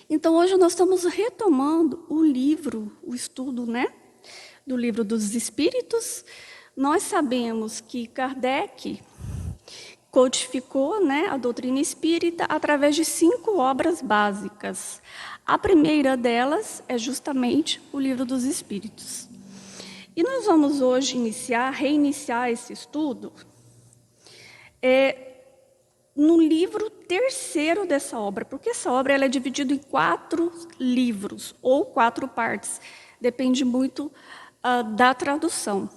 Então, hoje nós estamos retomando o livro, o estudo, né, do Livro dos Espíritos. Nós sabemos que Kardec codificou, né, a doutrina espírita através de 5 obras básicas. A primeira delas é justamente o Livro dos Espíritos. E nós vamos hoje reiniciar esse estudo no livro terceiro dessa obra, porque essa obra ela é dividida em 4 livros, ou 4 partes, depende muito da tradução.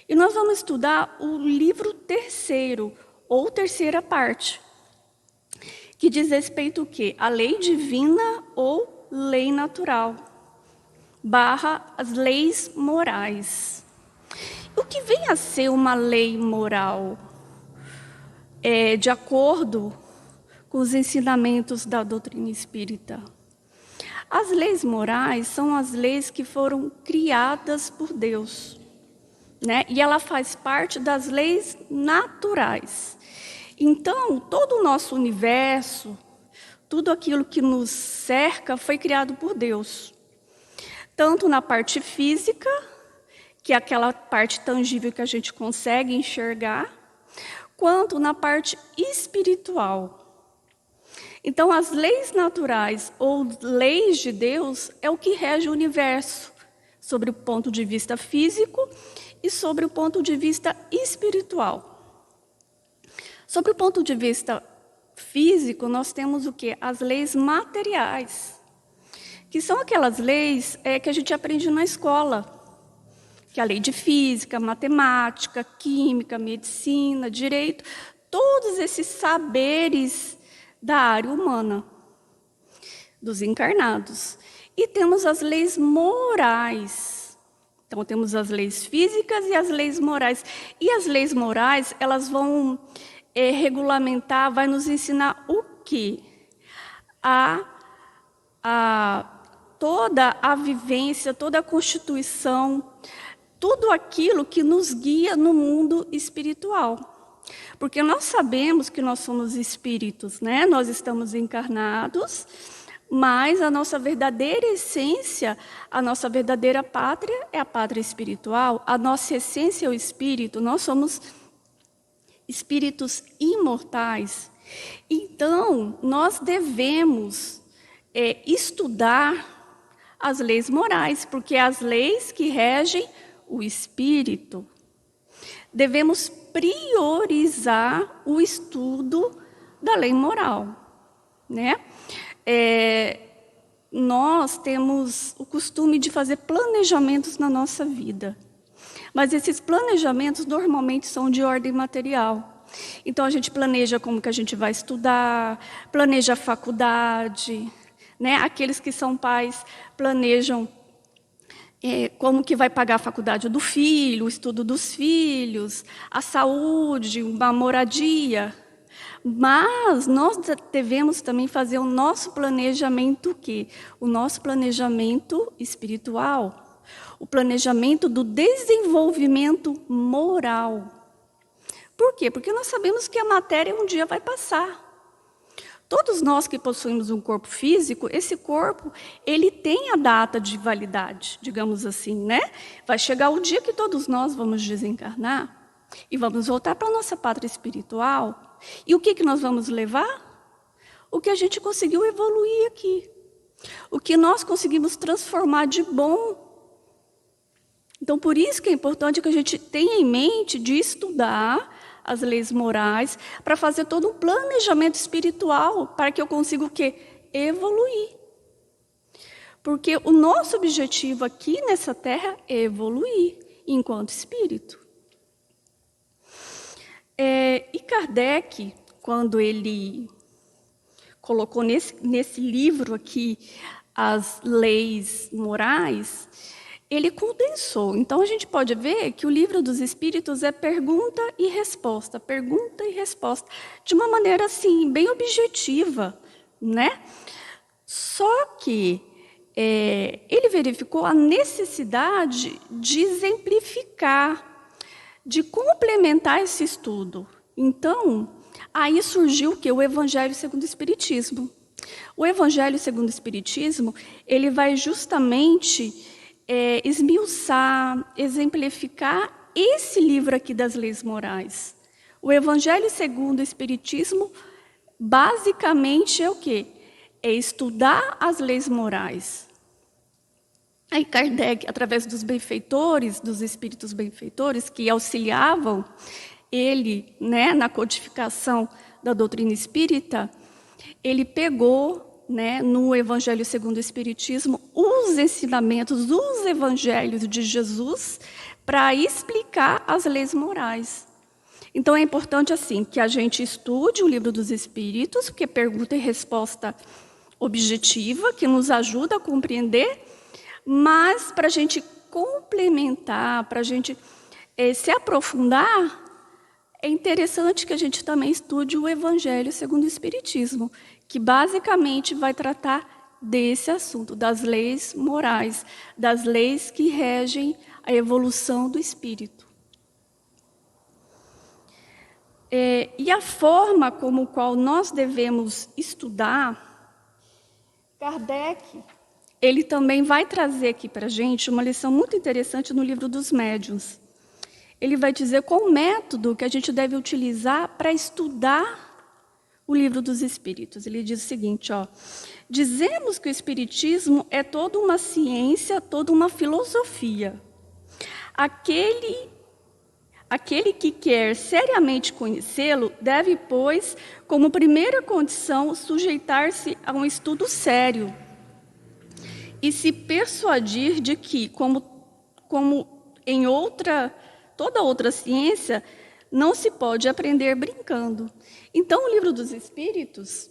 E nós vamos estudar o livro terceiro, ou terceira parte, que diz respeito ao quê? A lei divina ou lei natural, / as leis morais. O que vem a ser uma lei moral? De acordo com os ensinamentos da doutrina espírita. As leis morais são as leis que foram criadas por Deus, né? E ela faz parte das leis naturais. Então, todo o nosso universo, tudo aquilo que nos cerca foi criado por Deus. Tanto na parte física, que é aquela parte tangível que a gente consegue enxergar, quanto na parte espiritual. Então, as leis naturais ou leis de Deus é o que rege o universo, sobre o ponto de vista físico e sobre o ponto de vista espiritual. Sobre o ponto de vista físico, nós temos o quê? As leis materiais, que são aquelas leis que a gente aprende na escola, que é a lei de física, matemática, química, medicina, direito, todos esses saberes da área humana, dos encarnados. E temos as leis morais. Então, temos as leis físicas e as leis morais. E as leis morais, elas vão regulamentar, vai nos ensinar o quê? Toda a vivência, toda a constituição, tudo aquilo que nos guia no mundo espiritual. Porque nós sabemos que nós somos espíritos, né? Nós estamos encarnados, mas a nossa verdadeira essência, a nossa verdadeira pátria é a pátria espiritual. A nossa essência é o espírito, nós somos espíritos imortais. Então, nós devemos estudar as leis morais, porque as leis que regem o espírito. Devemos priorizar o estudo da lei moral, né? Nós temos o costume de fazer planejamentos na nossa vida, mas esses planejamentos normalmente são de ordem material. Então, a gente planeja como que a gente vai estudar, planeja a faculdade, né? Aqueles que são pais planejam como que vai pagar a faculdade do filho, o estudo dos filhos, a saúde, uma moradia. Mas nós devemos também fazer o nosso planejamento, o quê? O nosso planejamento espiritual, o planejamento do desenvolvimento moral. Por quê? Porque nós sabemos que a matéria um dia vai passar. Todos nós que possuímos um corpo físico, esse corpo, ele tem a data de validade, digamos assim, né? Vai chegar o dia que todos nós vamos desencarnar e vamos voltar para a nossa pátria espiritual. E o que nós vamos levar? O que a gente conseguiu evoluir aqui. O que nós conseguimos transformar de bom. Então, por isso que é importante que a gente tenha em mente de estudar as leis morais, para fazer todo um planejamento espiritual, para que eu consiga o quê? Evoluir. Porque o nosso objetivo aqui nessa Terra é evoluir, enquanto espírito. E Kardec, quando ele colocou nesse livro aqui as leis morais, ele condensou. Então, a gente pode ver que o Livro dos Espíritos é pergunta e resposta, de uma maneira assim, bem objetiva, né? Só que ele verificou a necessidade de exemplificar, de complementar esse estudo. Então, aí surgiu o quê? O Evangelho segundo o Espiritismo. O Evangelho segundo o Espiritismo, ele vai justamente esmiuçar, exemplificar esse livro aqui das leis morais. O Evangelho segundo o Espiritismo, basicamente, é o quê? É estudar as leis morais. Aí Kardec, através dos benfeitores, dos espíritos benfeitores, que auxiliavam ele, né, na codificação da doutrina espírita, ele pegou, né, no Evangelho segundo o Espiritismo, os ensinamentos, os evangelhos de Jesus, para explicar as leis morais. Então, é importante, assim, que a gente estude o Livro dos Espíritos, porque é pergunta e resposta objetiva, que nos ajuda a compreender, mas para a gente complementar, para a gente se aprofundar, é interessante que a gente também estude o Evangelho segundo o Espiritismo, que basicamente vai tratar desse assunto, das leis morais, das leis que regem a evolução do espírito. E a forma como qual nós devemos estudar, Kardec, ele também vai trazer aqui para a gente uma lição muito interessante no Livro dos Médiuns. Ele vai dizer qual o método que a gente deve utilizar para estudar o Livro dos Espíritos. Ele diz o seguinte, ó: dizemos que o Espiritismo é toda uma ciência, toda uma filosofia. Aquele que quer seriamente conhecê-lo deve, pois, como primeira condição, sujeitar-se a um estudo sério e se persuadir de que, como em toda outra ciência, não se pode aprender brincando. Então, o Livro dos Espíritos,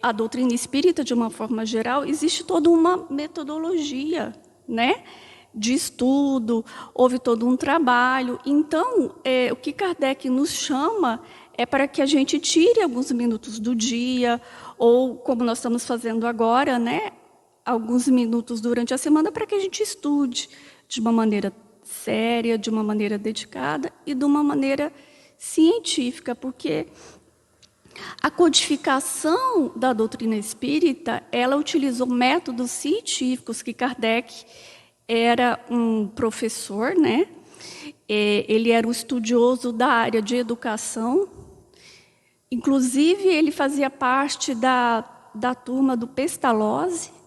a doutrina espírita, de uma forma geral, existe toda uma metodologia, né, de estudo, houve todo um trabalho. Então, o que Kardec nos chama é para que a gente tire alguns minutos do dia, ou, como nós estamos fazendo agora, né, alguns minutos durante a semana, para que a gente estude de uma maneira séria, de uma maneira dedicada e de uma maneira científica, porque a codificação da doutrina espírita, ela utilizou métodos científicos, que Kardec era um professor, né? Ele era um estudioso da área de educação, inclusive ele fazia parte da turma do Pestalozzi.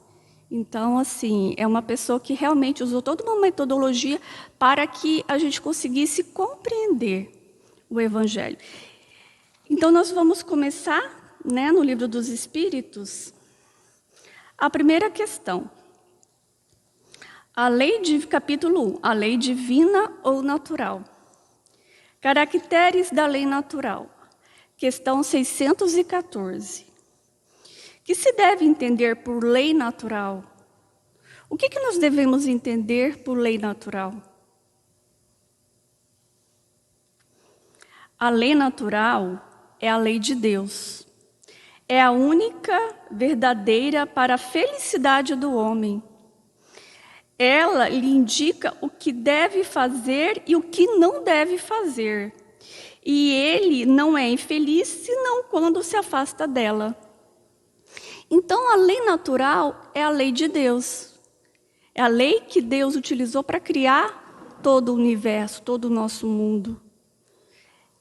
Então, assim, é uma pessoa que realmente usou toda uma metodologia para que a gente conseguisse compreender o Evangelho. Então, nós vamos começar, né, no Livro dos Espíritos, a primeira questão. Capítulo 1, a lei divina ou natural. Caracteres da lei natural. Questão 614. Que se deve entender por lei natural? O que nós devemos entender por lei natural? A lei natural é a lei de Deus. É a única verdadeira para a felicidade do homem. Ela lhe indica o que deve fazer e o que não deve fazer. E ele não é infeliz senão quando se afasta dela. Então, a lei natural é a lei de Deus. É a lei que Deus utilizou para criar todo o universo, todo o nosso mundo.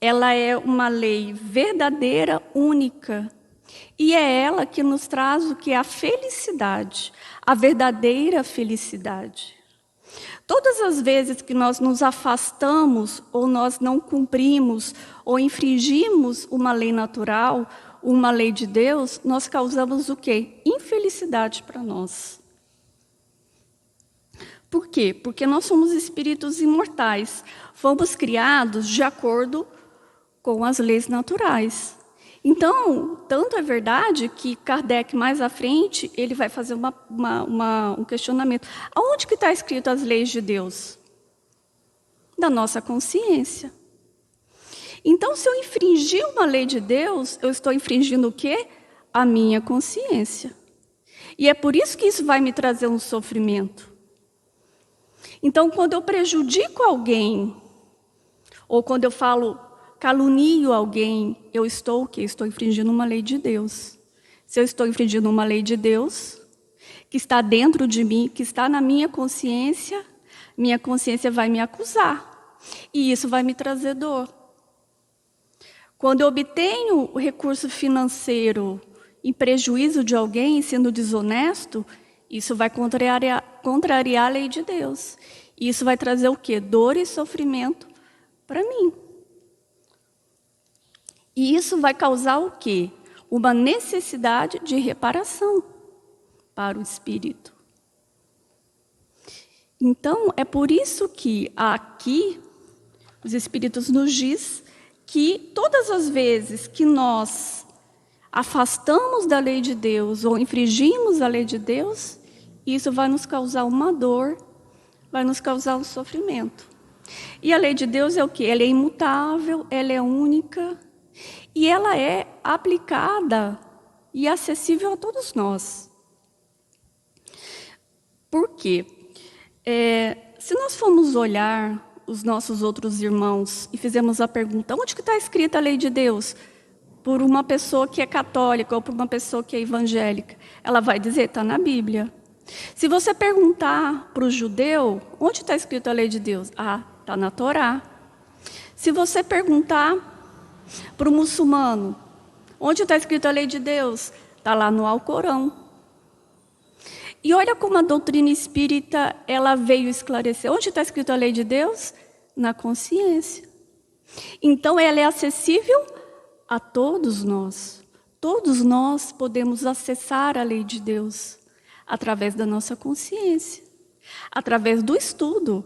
Ela é uma lei verdadeira, única. E é ela que nos traz o que é a felicidade, a verdadeira felicidade. Todas as vezes que nós nos afastamos, ou nós não cumprimos, ou infringimos uma lei natural, uma lei de Deus, nós causamos o quê? Infelicidade para nós. Por quê? Porque nós somos espíritos imortais. Fomos criados de acordo com as leis naturais. Então, tanto é verdade que Kardec, mais à frente, ele vai fazer um questionamento. Aonde que está escrito as leis de Deus? Da nossa consciência. Então, se eu infringir uma lei de Deus, eu estou infringindo o quê? A minha consciência. E é por isso que isso vai me trazer um sofrimento. Então, quando eu prejudico alguém, ou quando eu calunio alguém, eu estou o quê? Estou infringindo uma lei de Deus. se eu estou infringindo uma lei de Deus, que está dentro de mim, que está na minha consciência vai me acusar. E isso vai me trazer dor. Quando eu obtenho o recurso financeiro em prejuízo de alguém, sendo desonesto, isso vai contrariar a lei de Deus. E isso vai trazer o quê? Dor e sofrimento para mim. E isso vai causar o quê? Uma necessidade de reparação para o espírito. Então, é por isso que aqui os espíritos nos diz que todas as vezes que nós afastamos da lei de Deus ou infringimos a lei de Deus, isso vai nos causar uma dor, vai nos causar um sofrimento. E a lei de Deus é o quê? Ela é imutável, ela é única e ela é aplicada e acessível a todos nós. Por quê? Se nós formos olhar os nossos outros irmãos e fizermos a pergunta, onde que está escrita a lei de Deus? Por uma pessoa que é católica ou por uma pessoa que é evangélica, ela vai dizer, está na Bíblia. Se você perguntar para o judeu, onde está escrita a lei de Deus? Ah, está na Torá. Se você perguntar para o muçulmano, onde está escrita a lei de Deus? Está lá no Alcorão. E olha como a doutrina espírita ela veio esclarecer. Onde está escrita a lei de Deus? Na consciência. Então ela é acessível a todos nós. Todos nós podemos acessar a lei de Deus através da nossa consciência, através do estudo.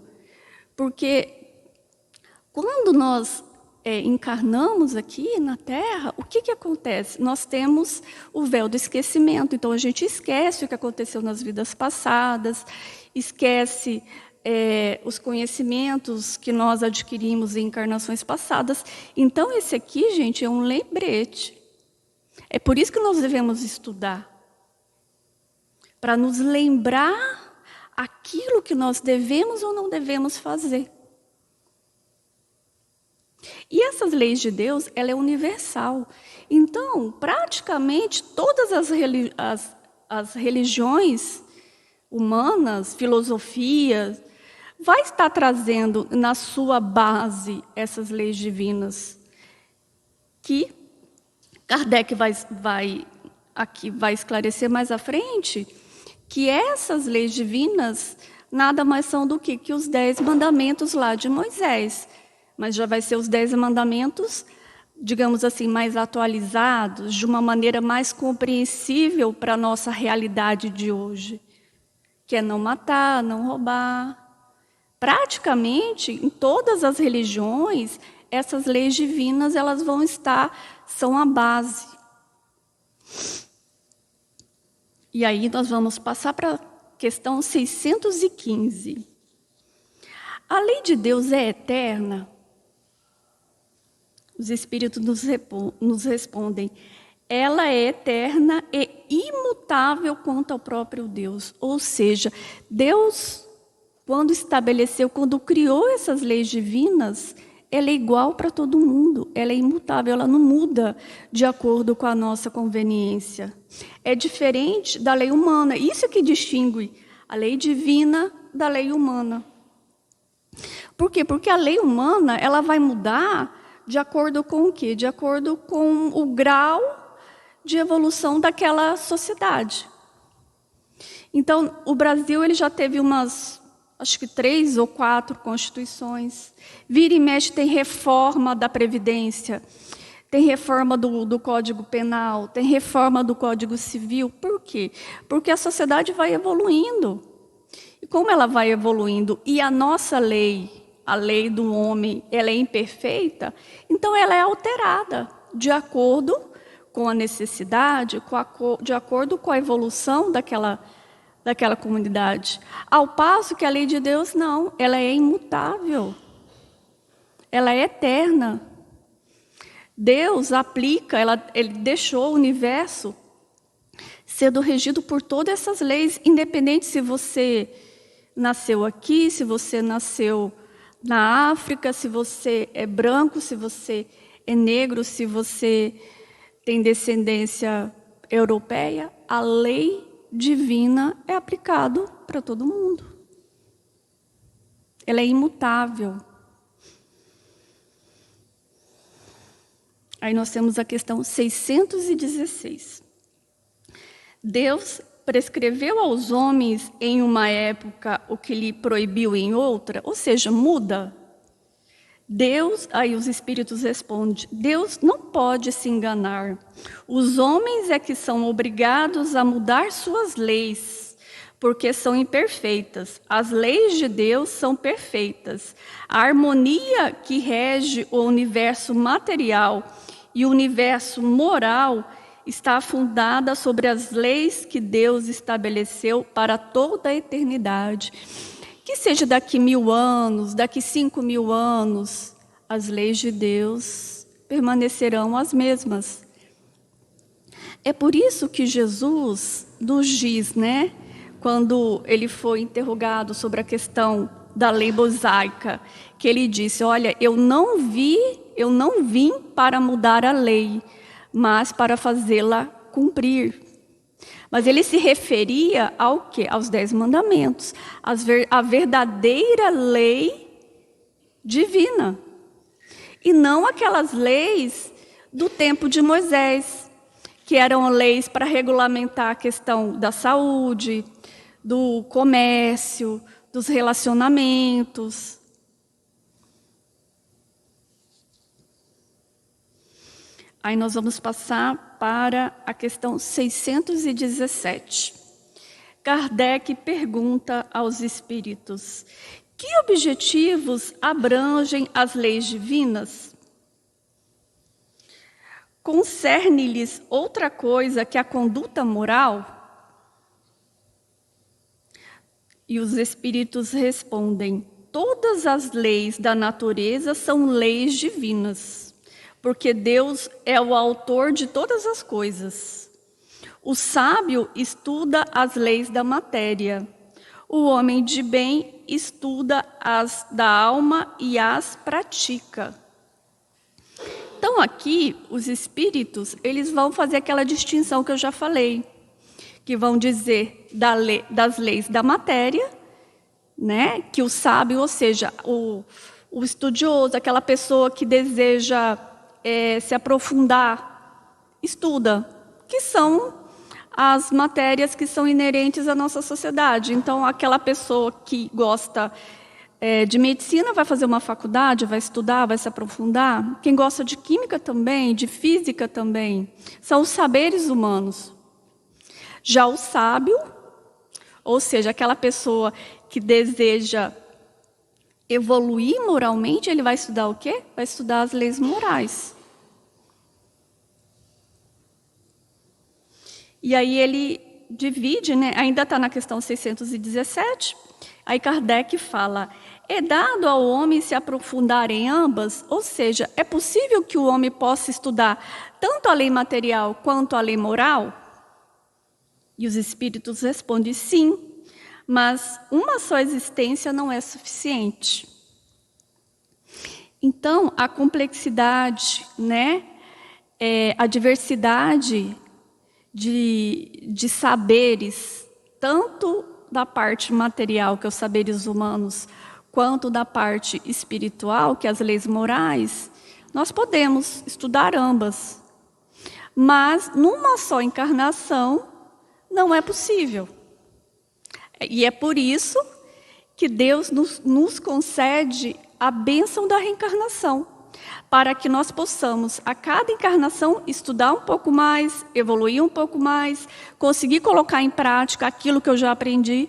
Porque quando nós encarnamos aqui na Terra, o que acontece? Nós temos o véu do esquecimento, então a gente esquece o que aconteceu nas vidas passadas, esquece os conhecimentos que nós adquirimos em encarnações passadas. Então esse aqui, gente, é um lembrete. É por isso que nós devemos estudar, para nos lembrar aquilo que nós devemos ou não devemos fazer. E essas leis de Deus, ela é universal. Então, praticamente todas as religiões humanas, filosofias, vai estar trazendo na sua base essas leis divinas, que Kardec vai esclarecer mais à frente, que essas leis divinas nada mais são do que os 10 mandamentos lá de Moisés. Mas já vai ser os 10 mandamentos, digamos assim, mais atualizados, de uma maneira mais compreensível para a nossa realidade de hoje, que é não matar, não roubar. Praticamente, em todas as religiões, essas leis divinas elas são a base. E aí nós vamos passar para a questão 615. A lei de Deus é eterna? Os espíritos nos respondem, ela é eterna e imutável quanto ao próprio Deus. Ou seja, Deus, quando criou essas leis divinas, ela é igual para todo mundo, ela é imutável, ela não muda de acordo com a nossa conveniência. É diferente da lei humana, isso que distingue a lei divina da lei humana. Por quê? Porque a lei humana ela vai mudar de acordo com o quê? De acordo com o grau de evolução daquela sociedade. Então, o Brasil ele já teve acho que 3 ou 4 constituições. Vira e mexe tem reforma da Previdência, tem reforma do Código Penal, tem reforma do Código Civil. Por quê? Porque a sociedade vai evoluindo. E como ela vai evoluindo e a nossa lei, a lei do homem, ela é imperfeita, então ela é alterada de acordo com a necessidade, de acordo com a evolução daquela comunidade. Ao passo que a lei de Deus não, ela é imutável, ela é eterna. Deus aplica, ele deixou o universo sendo regido por todas essas leis, independente se você nasceu aqui, se você nasceu na África, se você é branco, se você é negro, se você tem descendência europeia, a lei divina é aplicada para todo mundo. Ela é imutável. Aí nós temos a questão 616. Deus prescreveu aos homens em uma época o que lhe proibiu em outra, ou seja, muda. Deus, aí os espíritos respondem, Deus não pode se enganar. Os homens é que são obrigados a mudar suas leis, porque são imperfeitas. As leis de Deus são perfeitas. A harmonia que rege o universo material e o universo moral está fundada sobre as leis que Deus estabeleceu para toda a eternidade. Que seja daqui 1000 anos, daqui 5000 anos, as leis de Deus permanecerão as mesmas. É por isso que Jesus nos diz, né, quando ele foi interrogado sobre a questão da lei mosaica, que ele disse, olha, eu não vim para mudar a lei, mas para fazê-la cumprir. Mas ele se referia ao quê? Aos 10 mandamentos, a verdadeira lei divina. E não aquelas leis do tempo de Moisés, que eram leis para regulamentar a questão da saúde, do comércio, dos relacionamentos. Aí nós vamos passar para a questão 617. Kardec pergunta aos espíritos, que objetivos abrangem as leis divinas? Concerne-lhes outra coisa que a conduta moral? E os espíritos respondem, todas as leis da natureza são leis divinas. Porque Deus é o autor de todas as coisas. O sábio estuda as leis da matéria. O homem de bem estuda as da alma e as pratica. Então aqui, os espíritos, eles vão fazer aquela distinção que eu já falei, que vão dizer das leis da matéria, né? Que o sábio, ou seja, o estudioso, aquela pessoa que deseja se aprofundar, estuda, que são as matérias que são inerentes à nossa sociedade. Então, aquela pessoa que gosta de medicina vai fazer uma faculdade, vai estudar, vai se aprofundar. Quem gosta de química também, de física também, são os saberes humanos. Já o sábio, ou seja, aquela pessoa que deseja evoluir moralmente, ele vai estudar o quê? Vai estudar as leis morais. E aí ele divide, né? Ainda está na questão 617, aí Kardec fala, é dado ao homem se aprofundar em ambas, ou seja, é possível que o homem possa estudar tanto a lei material quanto a lei moral? E os espíritos respondem sim, mas uma só existência não é suficiente. Então, a complexidade, né? A diversidade de saberes, tanto da parte material, que é os saberes humanos, quanto da parte espiritual, que é as leis morais, nós podemos estudar ambas. Mas, numa só encarnação, não é possível. E é por isso que Deus nos concede a bênção da reencarnação, para que nós possamos, a cada encarnação, estudar um pouco mais, evoluir um pouco mais, conseguir colocar em prática aquilo que eu já aprendi.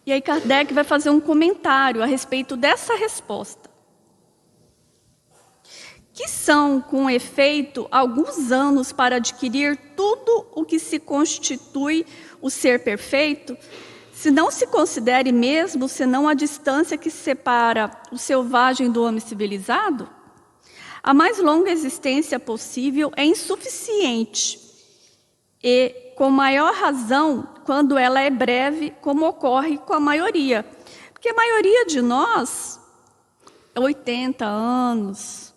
E aí Kardec vai fazer um comentário a respeito dessa resposta. Que são, com efeito, alguns anos para adquirir tudo o que se constitui o ser perfeito, se não se considere mesmo, senão a distância que separa o selvagem do homem civilizado? A mais longa existência possível é insuficiente, e com maior razão quando ela é breve, como ocorre com a maioria. Porque a maioria de nós, 80 anos,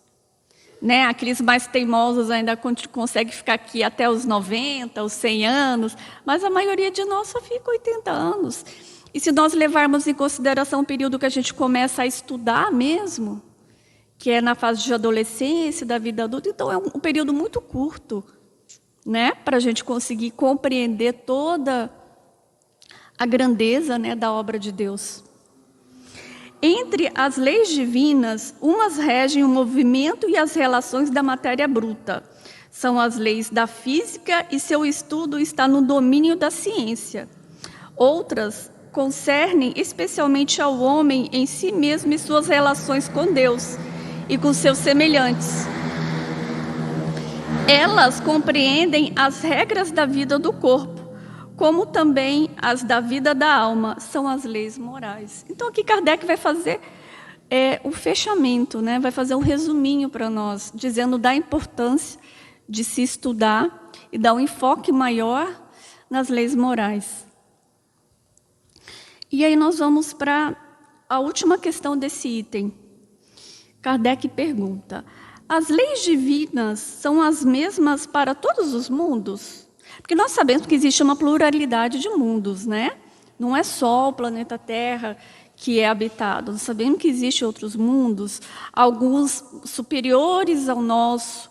né? Aqueles mais teimosos ainda conseguem ficar aqui até os 90, os 100 anos, mas a maioria de nós só fica 80 anos. E se nós levarmos em consideração o período que a gente começa a estudar mesmo, que é na fase de adolescência, da vida adulta, então é um período muito curto, né? Para a gente conseguir compreender toda a grandeza, né, da obra de Deus. Entre as leis divinas, umas regem o movimento e as relações da matéria bruta. São as leis da física e seu estudo está no domínio da ciência. Outras concernem especialmente ao homem em si mesmo e suas relações com Deus e com seus semelhantes. Elas compreendem as regras da vida do corpo, como também as da vida da alma, são as leis morais. Então aqui Kardec vai fazer o fechamento, né? Vai fazer um resuminho para nós, dizendo da importância de se estudar e dar um enfoque maior nas leis morais. E aí nós vamos para a última questão desse item. Kardec pergunta: as leis divinas são as mesmas para todos os mundos? Porque nós sabemos que existe uma pluralidade de mundos, né? Não é só o planeta Terra que é habitado. Nós sabemos que existem outros mundos, alguns superiores ao nosso,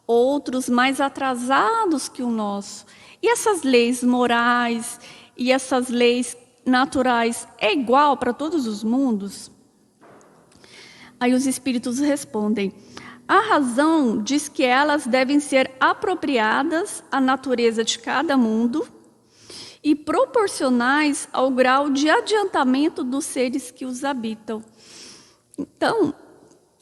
outros mais atrasados que o nosso. E essas leis morais e essas leis naturais é igual para todos os mundos? Aí os espíritos respondem: a razão diz que elas devem ser apropriadas à natureza de cada mundo e proporcionais ao grau de adiantamento dos seres que os habitam. Então,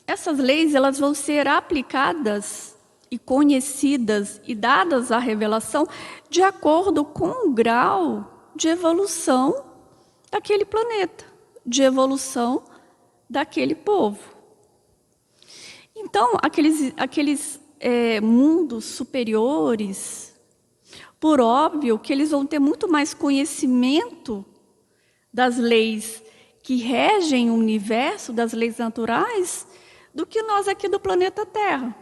essas leis elas vão ser aplicadas e conhecidas e dadas à revelação de acordo com o grau de evolução daquele planeta, de evolução daquele povo. Então, aqueles mundos superiores, por óbvio que eles vão ter muito mais conhecimento das leis que regem o universo, das leis naturais, do que nós aqui do planeta Terra.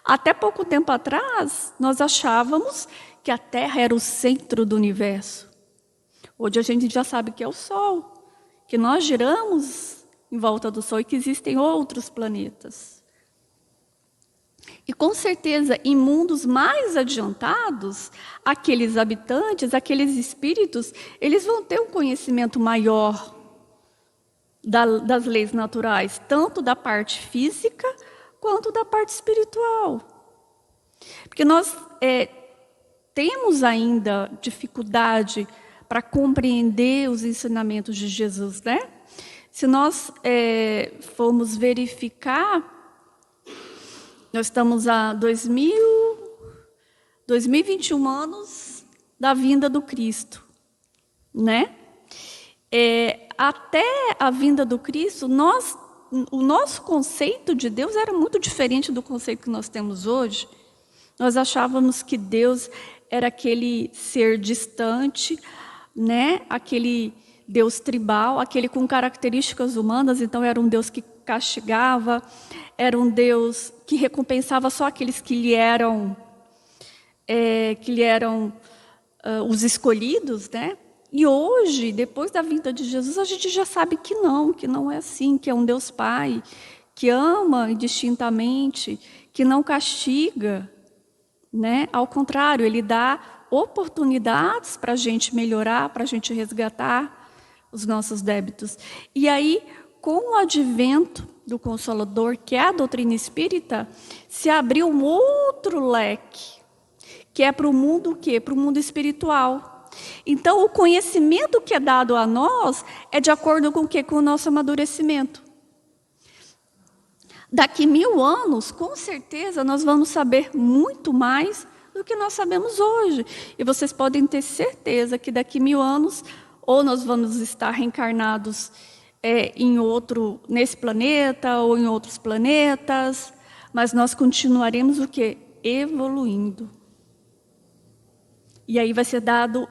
Até pouco tempo atrás, nós achávamos que a Terra era o centro do universo. Hoje a gente já sabe que é o Sol, que nós giramos em volta do Sol e que existem outros planetas. E com certeza, em mundos mais adiantados, aqueles habitantes, aqueles espíritos, eles vão ter um conhecimento maior das leis naturais, tanto da parte física quanto da parte espiritual. Porque nós temos ainda dificuldade para compreender os ensinamentos de Jesus, né? Se nós formos verificar, nós estamos a 2021 anos da vinda do Cristo, né? Até a vinda do Cristo, o nosso conceito de Deus era muito diferente do conceito que nós temos hoje. Nós achávamos que Deus era aquele ser distante, né? Aquele Deus tribal, aquele com características humanas, então era um Deus que castigava, era um Deus que recompensava só aqueles que lhe eram os escolhidos, né? E hoje, depois da vinda de Jesus, a gente já sabe que não é assim, que é um Deus Pai, que ama indistintamente, que não castiga, né? Ao contrário, Ele dá oportunidades para a gente melhorar, para a gente resgatar os nossos débitos. E aí, com o advento do Consolador, que é a doutrina espírita, se abriu um outro leque, que é para o mundo o quê? Para o mundo espiritual. Então, o conhecimento que é dado a nós é de acordo com o quê? Com o nosso amadurecimento. Daqui 1000 anos, com certeza, nós vamos saber muito mais do que nós sabemos hoje. E vocês podem ter certeza que daqui 1000 anos, ou nós vamos estar reencarnados nesse planeta, ou em outros planetas, mas nós continuaremos o quê? Evoluindo. E aí vai ser dado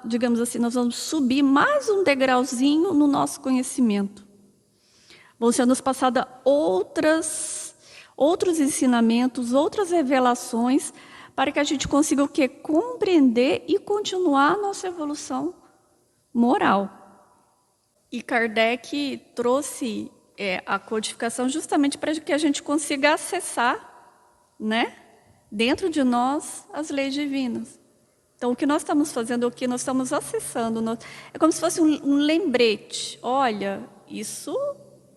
digamos assim, nós vamos subir mais um degrauzinho no nosso conhecimento. Vão ser nos passados outros ensinamentos, outras revelações, para que a gente consiga o quê? Compreender e continuar a nossa evolução moral. E Kardec trouxe a codificação justamente para que a gente consiga acessar, né, dentro de nós as leis divinas. Então, o que nós estamos fazendo, o que nós estamos acessando, é como se fosse um lembrete. Olha, isso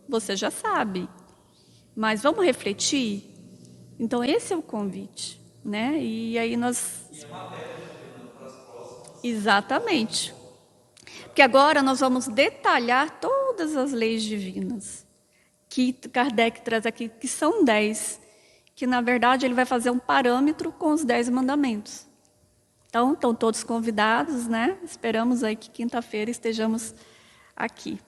você já sabe, mas vamos refletir? Então, esse é o convite, né? E aí nós... Exatamente. Porque agora nós vamos detalhar todas as leis divinas que Kardec traz aqui, que são 10, que na verdade ele vai fazer um parâmetro com os 10 mandamentos. Então, estão todos convidados, né? Esperamos aí que quinta-feira estejamos aqui.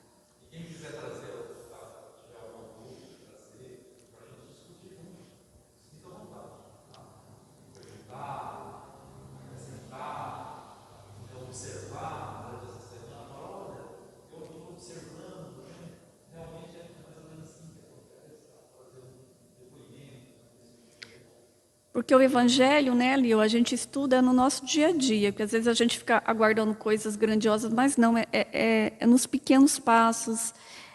Quem quiser trazer, tiver alguma dúvida, trazer, para a gente discutir juntos, sinta à vontade. Perguntar, acrescentar, observar, olha, eu estou observando, realmente é mais ou menos assim que acontece, fazer um depoimento. Porque o Evangelho, né, Lio, a gente estuda no nosso dia a dia, porque às vezes a gente fica aguardando coisas grandiosas, mas não, é nos pequenos passos,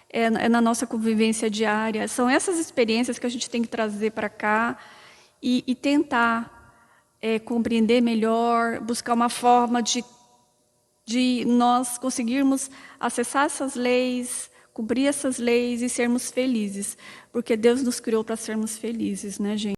é na nossa convivência diária. São essas experiências que a gente tem que trazer para cá e tentar compreender melhor, buscar uma forma de nós conseguirmos acessar essas leis, cumprir essas leis e sermos felizes. Porque Deus nos criou para sermos felizes, né, gente?